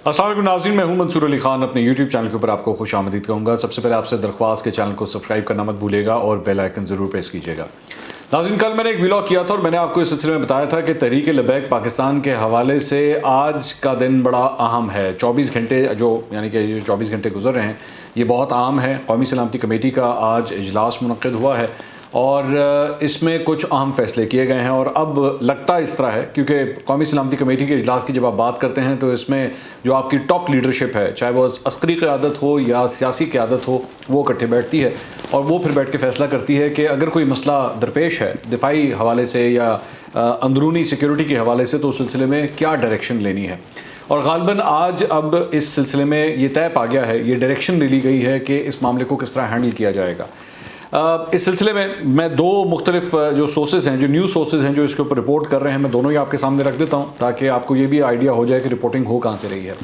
अस्सलाम वालेकुम नाज़रीन, मैं हूं मंसूर अली खान। अपने यूट्यूब चैनल के ऊपर आपको खुश आमदीद कहूँगा। सबसे पहले आपसे दरख्वास्त के चैनल को सब्सक्राइब करना मत भूलिएगा और बेल आइकन ज़रूर प्रेस कीजिएगा। नाज़रीन, कल मैंने एक व्लॉग किया था और मैंने आपको इस सिलसिले में बताया था कि तहरीक लबैक पाकिस्तान के हवाले से आज का दिन बड़ा अहम है। 24 घंटे यानी कि ये 24 घंटे गुजर रहे हैं, ये बहुत अहम है। कौमी सलामती कमेटी का आज इजलास मुनक्किद हुआ है और इसमें कुछ अहम फैसले किए गए हैं। और अब लगता इस तरह है, क्योंकि कौमी सलामती कमेटी के इजलास की जब आप बात करते हैं तो इसमें जो आपकी टॉप लीडरशिप है, चाहे वो अस्करी क़यादत हो या सियासी क़यादत हो, वो इकट्ठे बैठती है और वो फिर बैठ के फ़ैसला करती है कि अगर कोई मसला दरपेश है दिफाई हवाले से या अंदरूनी सिक्योरिटी के हवाले से, तो उस सिलसिले में क्या डायरेक्शन लेनी है। और गालिबन आज अब इस सिलसिले में ये तय पा गया है, ये डायरेक्शन ले ली गई है कि इस मामले को किस तरह हैंडल किया जाएगा। इस सिलसिले में मैं दो मुख्तलिफ जो सोर्सेज हैं, जो न्यूज़ सोर्सेज हैं, जो इसके ऊपर रिपोर्ट कर रहे हैं, मैं दोनों ही आपके सामने रख देता हूं ताकि आपको ये भी आइडिया हो जाए कि रिपोर्टिंग हो कहां से रही है।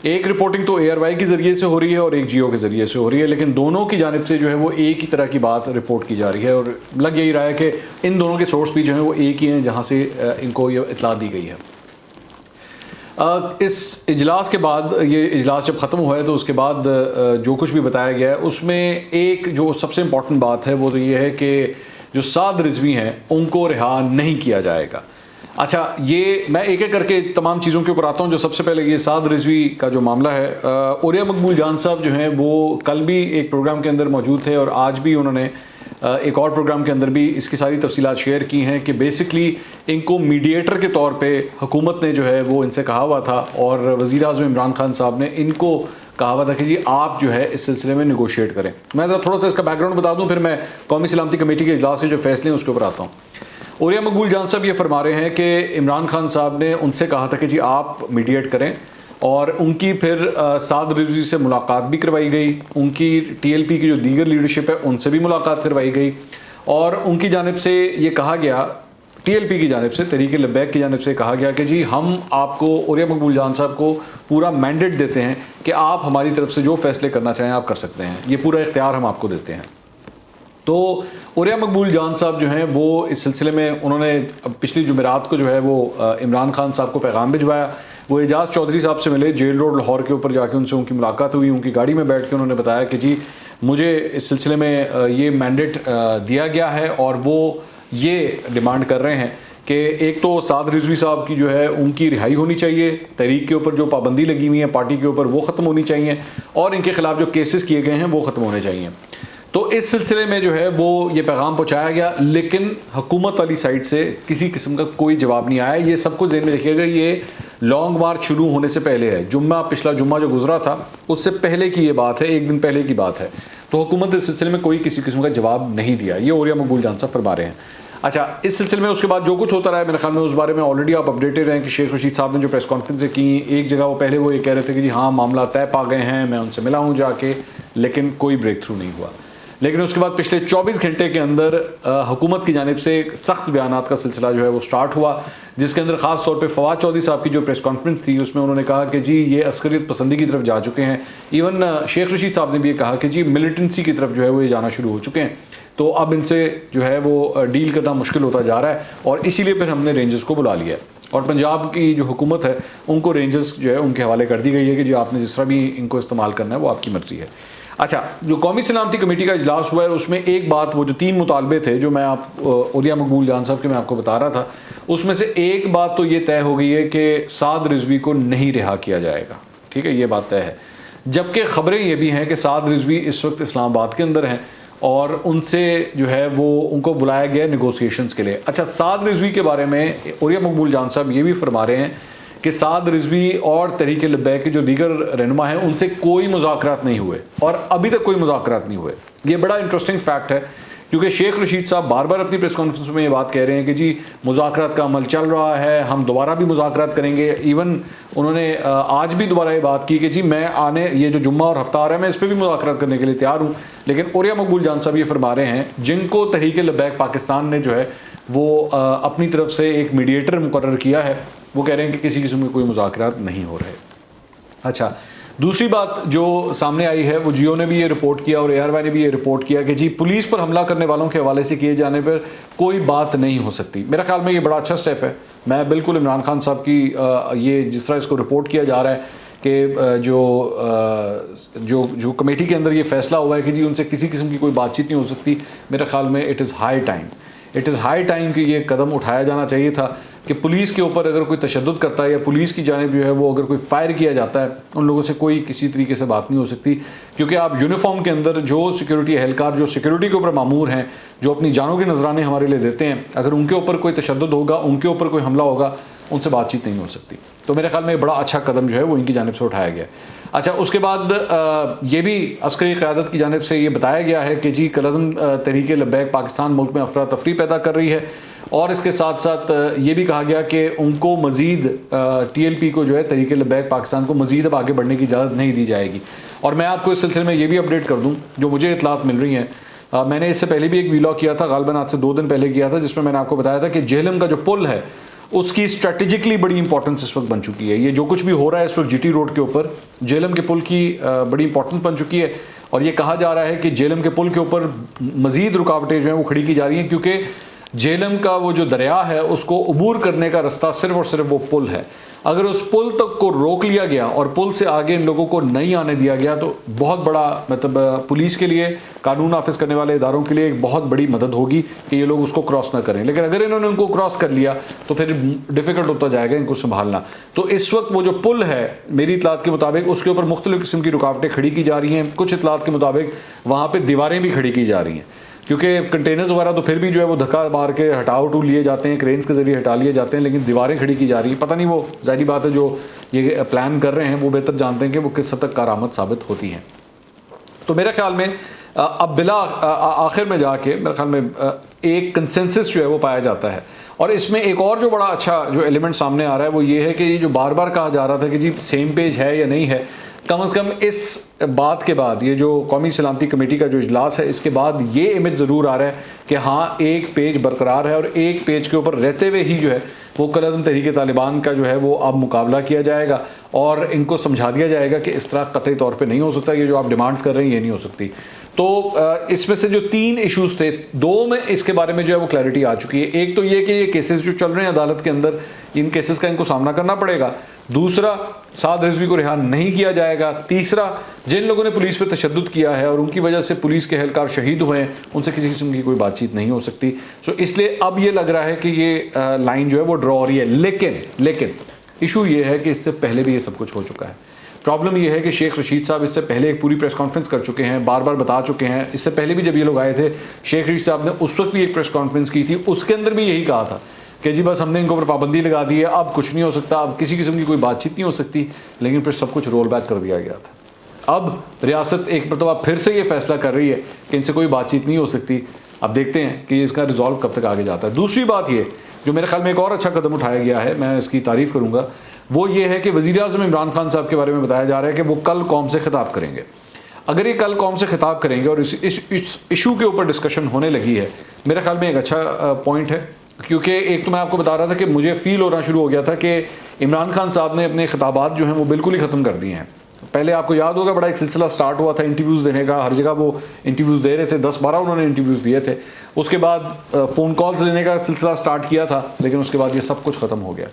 एक रिपोर्टिंग तो ARY के ज़रिए से हो रही है और एक जियो के ज़रिए से हो रही है, लेकिन दोनों की जानिब से जो है वो एक ही तरह की बात रिपोर्ट की जा रही है और लग यही रहा है कि इन दोनों के सोर्स भी जो है वो एक ही हैं जहाँ से इनको ये इतला दी गई है। इस इजलास के बाद, ये इजलास जब ख़त्म हुआ है तो उसके बाद जो कुछ भी बताया गया है उसमें एक जो सबसे इम्पॉर्टेंट बात है वो तो ये है कि जो साद रिजवी हैं उनको रिहा नहीं किया जाएगा। अच्छा, ये मैं एक एक करके तमाम चीज़ों के ऊपर आता हूँ। जो सबसे पहले ये साद रिजवी का जो मामला है, औरिया मकबूल जान साहब जो हैं वो कल भी एक प्रोग्राम के अंदर मौजूद थे और आज भी उन्होंने एक और प्रोग्राम के अंदर भी इसकी सारी तफसीलात शेयर की हैं कि बेसिकली इनको मीडिएटर के तौर पे हुकूमत ने जो है वो इनसे कहा हुआ था और वज़ीर आज़म इमरान खान साहब ने इनको कहा हुआ था कि जी आप जो है इस सिलसिले में निगोशिएट करें। मैं थोड़ा सा इसका बैकग्राउंड बता दूं, फिर मैं कौमी सलामती कमेटी के इजलास के जो फैसले हैं उसके ऊपर आता हूँ। औरिया मकबूल जान साहब ये फरमा रहे हैं कि इमरान खान साहब ने उनसे कहा था कि जी आप मीडिएट करें और उनकी फिर साद रिजवी से मुलाकात भी करवाई गई, उनकी TLP की जो दीगर लीडरशिप है उनसे भी मुलाकात करवाई गई और उनकी जानिब से ये कहा गया, TLP की जानिब से, तहरीक लबैक की जानिब से कहा गया कि जी हम आपको, औरिया मकबूल जान साहब को पूरा मैंडेट देते हैं कि आप हमारी तरफ से जो फैसले करना चाहें आप कर सकते हैं, ये पूरा इख्तियार हम आपको देते हैं। तो औरिया मकबूल जान साहब जो हैं वो इस सिलसिले में उन्होंने पिछली जुमेरात को जो है वो इमरान खान साहब को पैगाम भिजवाया। वो एजाज़ चौधरी साहब से मिले, जेल रोड लाहौर के ऊपर जाके उनसे उनकी मुलाकात हुई। उनकी गाड़ी में बैठ के उन्होंने बताया कि जी मुझे इस सिलसिले में ये मैंडेट दिया गया है और वो ये डिमांड कर रहे हैं कि एक तो साद रिजवी साहब की जो है उनकी रिहाई होनी चाहिए, तहरीक के ऊपर जो पाबंदी लगी हुई है पार्टी के ऊपर वो ख़त्म होनी चाहिए और इनके खिलाफ जो केसेस किए गए हैं वो ख़त्म होने चाहिए। तो इस सिलसिले में जो है वो ये पैगाम पहुंचाया गया, लेकिन हुकूमत वाली साइड से किसी किस्म का कोई जवाब नहीं आया। ये सबको ज़हन में रखिएगा, ये लॉन्ग मार्च शुरू होने से पहले है, पिछला जुम्मा जो गुजरा था उससे पहले की ये बात है, एक दिन पहले की बात है। तो हुकूमत इस सिलसिले में कोई किसी किस्म का जवाब नहीं दिया, ये औरिया मकबूल जान साहब फरमा रहे हैं। अच्छा, इस सिलसिले में उसके बाद जो कुछ होता रहा है मेरे ख्याल में उस बारे में ऑलरेडी आप अपडेटेड हैं कि शेख रशीद साहब ने जो प्रेस कॉन्फ्रेंस की, एक जगह वो पहले वो ये कह रहे थे कि जी हाँ मामला तय पा गए हैं, मैं उनसे मिला हूँ जाके, लेकिन कोई ब्रेक थ्रू नहीं हुआ। लेकिन उसके बाद पिछले 24 घंटे के अंदर हुकूमत की जानिब से एक सख्त बयानात का सिलसिला जो है वो स्टार्ट हुआ, जिसके अंदर ख़ास तौर पे फवाद चौधरी साहब की जो प्रेस कॉन्फ्रेंस थी उसमें उन्होंने कहा कि जी ये अस्करियत पसंदी की तरफ जा चुके हैं। इवन शेख रशीद साहब ने भी ये कहा कि जी मिलिटेंसी की तरफ जो है वो ये जाना शुरू हो चुके हैं, तो अब इनसे जो है वो डील करना मुश्किल होता जा रहा है और इसीलिए फिर हमने रेंजर्स को बुला लिया है और पंजाब की जो हुकूमत है उनको रेंजर्स जो है उनके हवाले कर दी गई है कि जी आपने जिस तरह भी इनको इस्तेमाल करना है वो आपकी मर्ज़ी है। अच्छा, जो कौमी सलामती कमेटी का इजलास हुआ है उसमें एक बात, वो जो 3 मुतालबे थे जो मैं औरिया मकबूल जान साहब के मैं आपको बता रहा था, उसमें से एक बात तो ये तय हो गई है कि साद रिजवी को नहीं रिहा किया जाएगा। ठीक है, ये बात तय है। जबकि ख़बरें ये भी हैं कि साद रिजवी इस वक्त इस्लामाबाद के अंदर हैं और उनसे जो है वो उनको बुलाया गया निगोसिएशंस के लिए। अच्छा, साद रिजवी के बारे में औरिया मकबूल जान साहब ये भी फरमा रहे हैं कि साद रिजवी और तहरीक लबैक के जो दीगर रहनुमा हैं उनसे कोई मुज़ाकरात नहीं हुए और अभी तक कोई मुज़ाकरात नहीं हुए। ये बड़ा इंटरेस्टिंग फैक्ट है क्योंकि शेख रशीद साहब बार बार अपनी प्रेस कॉन्फ्रेंस में ये बात कह रहे हैं कि जी मुज़ाकरात का अमल चल रहा है, हम दोबारा भी मुज़ाकरात करेंगे। इवन उन्होंने आज भी दोबारा ये बात की कि जी मैं आने, ये जो जुम्मा और हफ्ता आ रहा है मैं इस पर भी मुज़ाकरात करने के लिए तैयार हूँ। लेकिन औरिया मकबूल जान साहब ये फरमा रहे हैं, जिनको तहरीक लबैक पाकिस्तान ने जो है वो अपनी तरफ से एक मीडिएटर मुकर्रर किया है, वो कह रहे हैं कि किसी किस्म के कोई मुज़ाकरात नहीं हो रहे। अच्छा, दूसरी बात जो सामने आई है वो जियो ने भी ये रिपोर्ट किया और ARY ने भी ये रिपोर्ट किया कि जी पुलिस पर हमला करने वालों के हवाले से किए जाने पर कोई बात नहीं हो सकती। मेरा ख्याल में ये बड़ा अच्छा स्टेप है। मैं बिल्कुल इमरान खान साहब की ये जिस तरह इसको रिपोर्ट किया जा रहा है कि जो कमेटी के अंदर ये फैसला हुआ है कि जी उनसे किसी किस्म की कोई बातचीत नहीं हो सकती, मेरे ख्याल में इट इज़ हाई टाइम कि ये कदम उठाया जाना चाहिए था कि पुलिस के ऊपर अगर कोई तशद्दुद करता है या पुलिस की जानिब जो है वो अगर कोई फायर किया जाता है, उन लोगों से कोई किसी तरीके से बात नहीं हो सकती, क्योंकि आप यूनिफॉर्म के अंदर जो सिक्योरिटी एहलकार जो सिक्योरिटी के ऊपर मामूर हैं, जो अपनी जानों के नजराने हमारे लिए देते हैं, अगर उनके ऊपर कोई तशद्दुद होगा, उनके ऊपर कोई हमला होगा, उनसे बातचीत नहीं हो सकती। तो मेरे ख्याल में बड़ा अच्छा कदम जो है वो इनकी जानिब से उठाया गया। अच्छा, उसके बाद ये भी अस्करी क़यादत की जानिब से ये बताया गया है कि जी कलअदम तहरीक लब्बैक पाकिस्तान मुल्क में अफरा तफरी पैदा कर रही है, और इसके साथ साथ ये भी कहा गया कि उनको मज़ीद TLP को जो है तहरीक लब्बैक पाकिस्तान को मज़ीद अब आगे बढ़ने की इजाज़त नहीं दी जाएगी। और मैं आपको इस सिलसिले में ये भी अपडेट कर दूँ जो मुझे इतलात मिल रही हैं। मैंने इससे पहले भी एक वीलॉग किया था, गालिबन आज से 2 दिन पहले किया था, जिसमें मैंने आपको बताया था कि जेहलम का जो पुल है उसकी स्ट्रेटेजिकली बड़ी इंपॉर्टेंस इस वक्त बन चुकी है। ये जो कुछ भी हो रहा है इस वक्त GT रोड के ऊपर जेहलम के पुल की बड़ी इंपॉर्टेंस बन चुकी है, और ये कहा जा रहा है कि जेहलम के पुल के ऊपर मज़ीद रुकावटें जो हैं वो खड़ी की जा रही हैं, क्योंकि जेहलम का वो जो दरिया है उसको अबूर करने का रास्ता सिर्फ और सिर्फ वो पुल है। अगर उस पुल तक को रोक लिया गया और पुल से आगे इन लोगों को नहीं आने दिया गया तो बहुत बड़ा मतलब पुलिस के लिए, कानून नाफिज करने वाले इदारों के लिए एक बहुत बड़ी मदद होगी कि ये लोग उसको क्रॉस ना करें। लेकिन अगर इन्होंने उनको क्रॉस कर लिया तो फिर डिफ़िकल्ट होता जाएगा इनको संभालना। तो इस वक्त वो जो पुल है मेरी इतलात के मुताबिक उसके ऊपर मुख्तलिफ़ किस्म की रुकावटें खड़ी की जा रही हैं। कुछ इतलात के मुताबिक वहाँ पर दीवारें भी खड़ी की जा रही हैं, क्योंकि कंटेनर्स वगैरह तो फिर भी जो है वो धक्का मार के हटाओ लिए जाते हैं, क्रेन्स के ज़रिए हटा लिए जाते हैं, लेकिन दीवारें खड़ी की जा रही हैं। पता नहीं वो ज़ाहिर बात है जो ये प्लान कर रहे हैं वो बेहतर जानते हैं कि वो किस हद तक कारआमद साबित होती हैं। तो मेरे ख्याल में अब बिला आखिर में जाके मेरे ख्याल में एक कंसेंसस जो है वो पाया जाता है। और इसमें एक और जो बड़ा अच्छा जो एलिमेंट सामने आ रहा है वो ये है कि ये जो बार बार कहा जा रहा था कि जी सेम पेज है या नहीं है, कम से कम इस बात के बाद ये जो कौमी सलामती कमेटी का जो इजलास है इसके बाद ये इमेज ज़रूर आ रहा है कि हाँ एक पेज बरकरार है, और एक पेज के ऊपर रहते हुए ही जो है वो कलअदम तहरीक तालिबान का जो है वो अब मुकाबला किया जाएगा और इनको समझा दिया जाएगा कि इस तरह कतई तौर पे नहीं हो सकता, ये जो आप डिमांड्स कर रहे हैं ये नहीं हो सकती। तो इसमें से जो 3 इश्यूज थे, 2 में इसके बारे में जो है वो क्लैरिटी आ चुकी है। एक तो ये कि ये केसेस जो चल रहे हैं अदालत के अंदर, इन केसेस का इनको सामना करना पड़ेगा। दूसरा, साद रिजवी को रिहा नहीं किया जाएगा। तीसरा, जिन लोगों ने पुलिस पे तशद्दुद किया है और उनकी वजह से पुलिस के एहलकार शहीद हुए हैं उनसे किसी किस्म की कोई बातचीत नहीं हो सकती। सो इसलिए अब ये लग रहा है कि ये लाइन जो है वो ड्रॉ हो रही है। लेकिन इशू ये है कि इससे पहले भी ये सब कुछ हो चुका है। प्रॉब्लम यह है कि शेख रशीद साहब इससे पहले एक पूरी प्रेस कॉन्फ्रेंस कर चुके हैं, बार बार बता चुके हैं। इससे पहले भी जब ये लोग आए थे शेख रशीद साहब ने उस वक्त भी एक प्रेस कॉन्फ्रेंस की थी, उसके अंदर भी यही कहा था कि जी बस हमने इनको ऊपर पाबंदी लगा दी है, अब कुछ नहीं हो सकता, अब किसी किस्म की कोई बातचीत नहीं हो सकती। लेकिन फिर सब कुछ रोल बैक कर दिया गया था। अब रियासत एक मरतबा फिर से ये फैसला कर रही है कि इनसे कोई बातचीत नहीं हो सकती। अब देखते हैं कि इसका रिजॉल्व कब तक आगे जाता है। दूसरी बात ये जो मेरे ख्याल में एक और अच्छा कदम उठाया गया है, मैं इसकी तारीफ़ करूँगा, वो ये है कि वज़ीर आज़म इमरान खान साहब के बारे में बताया जा रहा है कि वो कल कौम से खिताब करेंगे। अगर ये कल कौम से खिताब करेंगे और इस इशू के ऊपर डिस्कशन होने लगी है, मेरे ख्याल में एक अच्छा पॉइंट है। क्योंकि एक तो मैं आपको बता रहा था कि मुझे फ़ील होना शुरू हो गया था कि इमरान खान साहब ने अपने खिताबात जो हैं वो बिल्कुल ही ख़त्म कर दिए हैं। पहले आपको याद होगा बड़ा एक सिलसिला स्टार्ट हुआ था इंटरव्यूज़ देने का, हर जगह वो इंटरव्यूज़ दे रहे थे, 10-12 उन्होंने इंटरव्यूज़ दिए थे। उसके बाद फ़ोन कॉल्स लेने का सिलसिला स्टार्ट किया था, लेकिन उसके बाद ये सब कुछ ख़त्म हो गया।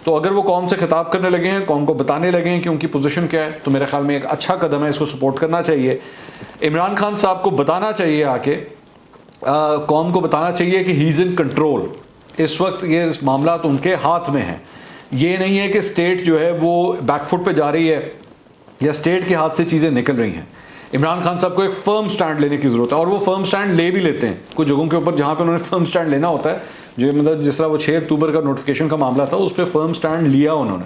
तो अगर वो कौम से खिताब करने लगे हैं, कौम को बताने लगे हैं कि उनकी पोजीशन क्या है, तो मेरे ख्याल में एक अच्छा कदम है, इसको सपोर्ट करना चाहिए। इमरान खान साहब को बताना चाहिए आके, कौम को बताना चाहिए कि ही इज़ इन कंट्रोल। इस वक्त ये मामला तो उनके हाथ में है। ये नहीं है कि स्टेट जो है वो बैकफुट पे जा रही है या स्टेट के हाथ से चीज़ें निकल रही हैं। इमरान खान साहब को एक फर्म स्टैंड लेने की ज़रूरत है, और वो फर्म स्टैंड ले भी लेते हैं कुछ जगहों के ऊपर जहाँ पे उन्होंने फर्म स्टैंड लेना होता है। जो मतलब जिस तरह वो 6 अक्टूबर का नोटिफिकेशन का मामला था, उस पर फर्म स्टैंड लिया उन्होंने।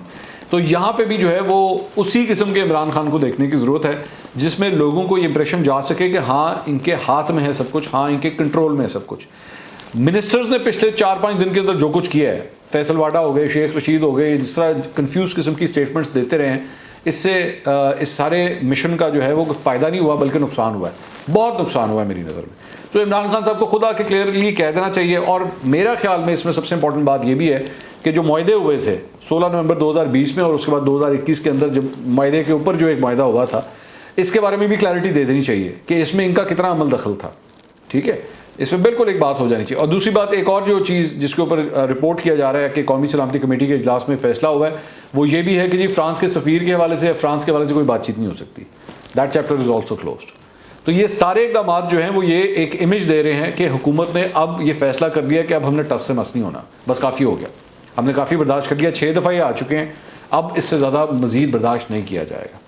तो यहाँ पे भी जो है वो उसी किस्म के इमरान खान को देखने की ज़रूरत है, जिसमें लोगों को ये इंप्रेशन जा सके कि हाँ इनके हाथ में है सब कुछ, हाँ इनके कंट्रोल में है सब कुछ। मिनिस्टर्स ने पिछले 4-5 दिन के अंदर जो कुछ किया है, फैसल वाडा हो गए, शेख रशीद हो गए, जिस तरह कन्फ्यूज़ किस्म की स्टेटमेंट्स देते रहे हैं, इससे इस सारे मिशन का जो है वो फ़ायदा नहीं हुआ बल्कि नुकसान हुआ है, बहुत नुकसान हुआ है मेरी नज़र में। तो इमरान खान साहब को खुद आके क्लियरली कह देना चाहिए। और मेरा ख्याल में इसमें सबसे इंपॉर्टेंट बात ये भी है कि जो मुआहदे हुए थे 16 नवंबर 2020 में और उसके बाद 2021 के अंदर जब मुआहदे के ऊपर जो एक मुआहदा हुआ था, इसके बारे में भी क्लैरिटी दे देनी चाहिए कि इसमें इनका कितना अमल दखल था। ठीक है, इसमें बिल्कुल एक बात हो जानी चाहिए। और दूसरी बात, एक और जो चीज़ जिसके ऊपर रिपोर्ट किया जा रहा है कि कौमी सलामती कमेटी के इजलास में फैसला हुआ है, वो ये भी है कि जी फ्रांस के सफ़ीर के हवाले से या फ्रांस के हवाले से कोई बातचीत नहीं हो सकती। That chapter is also closed. तो ये सारे इक़दाम जो हैं वो ये एक इमेज दे रहे हैं कि हुकूमत ने अब ये फैसला कर दिया कि अब हमने टस से मस नहीं होना, बस काफ़ी हो गया, हमने काफ़ी बर्दाश्त कर लिया, 6 दफ़ा ये आ चुके हैं, अब इससे ज़्यादा मज़ीद बर्दाश्त नहीं किया जाएगा।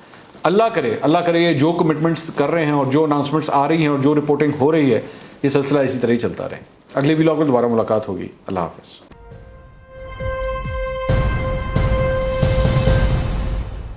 अल्लाह करे ये जो कमिटमेंट्स कर रहे हैं और जो अनाउंसमेंट्स आ रही हैं और जो रिपोर्टिंग हो रही है, ये सिलसिला इसी तरह ही चलता रहे। अगले व्लॉग में दोबारा मुलाकात होगी। अल्लाह हाफ़िज़।